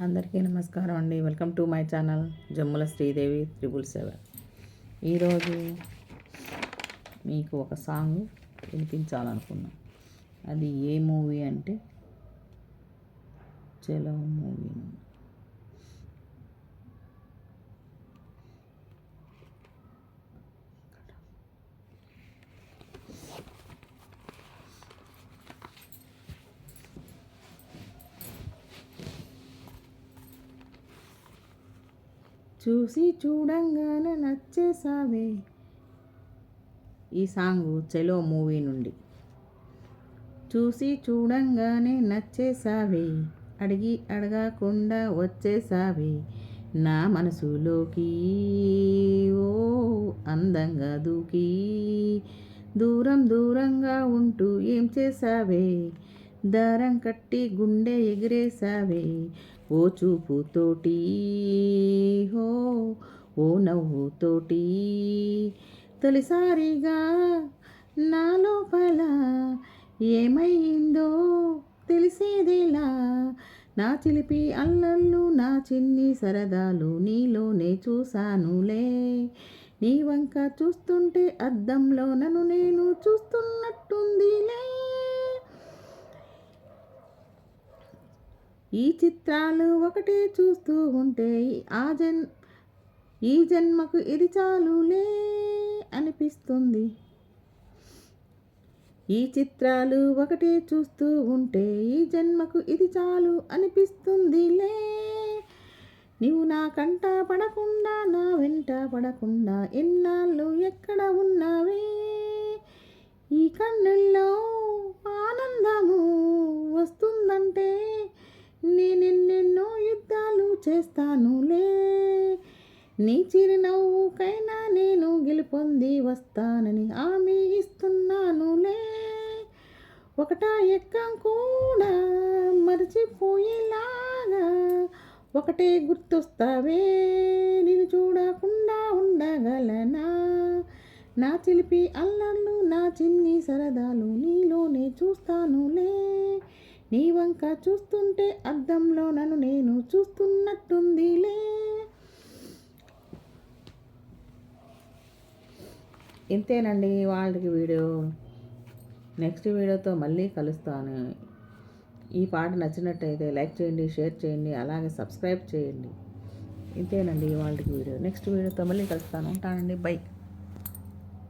అందరికీ నమస్కారం అండి. Welcome to my channel Jammula Sridevi 777. ఈరోజు మీకు ఒక సాంగ్ వినిపించాలనుకున్నాం. అది ఏ మూవీ అంటే చలో మూవీ. చూసి చూడంగానే నచ్చేసావే. ఈ సాంగ్ చలో మూవీ నుండి. చూసి చూడంగానే నచ్చేసావే, అడిగి అడగకుండా వచ్చేసావే నా మనసులోకి. ఓ అందంగా దూకి దూరం దూరంగా ఉంటూ ఏం చేసావే, దారం కట్టి గుండె ఎగిరేసావే ఓ చూపుతోటి, ఓ నవ్వుతోటి. తొలిసారిగా నా లోపల ఏమైందో తెలిసేదేలా, నా చిలిపి అల్లళ్ళు నా చిన్ని సరదాలు నీలోనే చూశానులే. నీ వంక చూస్తుంటే అద్దంలో నన్ను నేను చూస్తున్నట్టుందిలే. ఈ చిత్రాలు ఒకటే చూస్తూ ఉంటే ఈ జన్మకు ఇది చాలులే అనిపిస్తుంది. ఈ చిత్రాలు ఒకటే చూస్తూ ఉంటే ఈ జన్మకు ఇది చాలు అనిపిస్తుందిలే. నీవు నా కంట పడకుండా నా వెంట పడకుండా ఎన్నాళ్ళు ఎక్కడ ఉన్నావే, ఈ కన్నుల్లో ఆనందము వస్తుందంటే నేనెన్నెన్నో యుద్ధాలు చేస్తానులే. నీ చిరునవ్వుకైనా నేను గెలుపొంది వస్తానని హామీ ఇస్తున్నానులే. ఒకటా ఎక్కం కూడా మర్చిపోయేలాగా ఒకటే గుర్తొస్తావే, నేను చూడకుండా ఉండగలనా. నా చిలిపి అల్లర్లు నా చిన్ని సరదాలు నీలోనే చూస్తానులే. నీ వంక చూస్తుంటే అద్దంలో నన్ను నేను చూస్తున్నట్టుందిలే. ఇంతేనండి వాళ్ళకి వీడియో. నెక్స్ట్ వీడియోతో మళ్ళీ కలుస్తాను. ఈ పాట నచ్చినట్టయితే లైక్ చేయండి, షేర్ చేయండి, అలాగే సబ్స్క్రైబ్ చేయండి. ఇంతేనండి వాళ్ళకి వీడియో. నెక్స్ట్ వీడియోతో మళ్ళీ కలుస్తాను. ఉంటానండి. బై.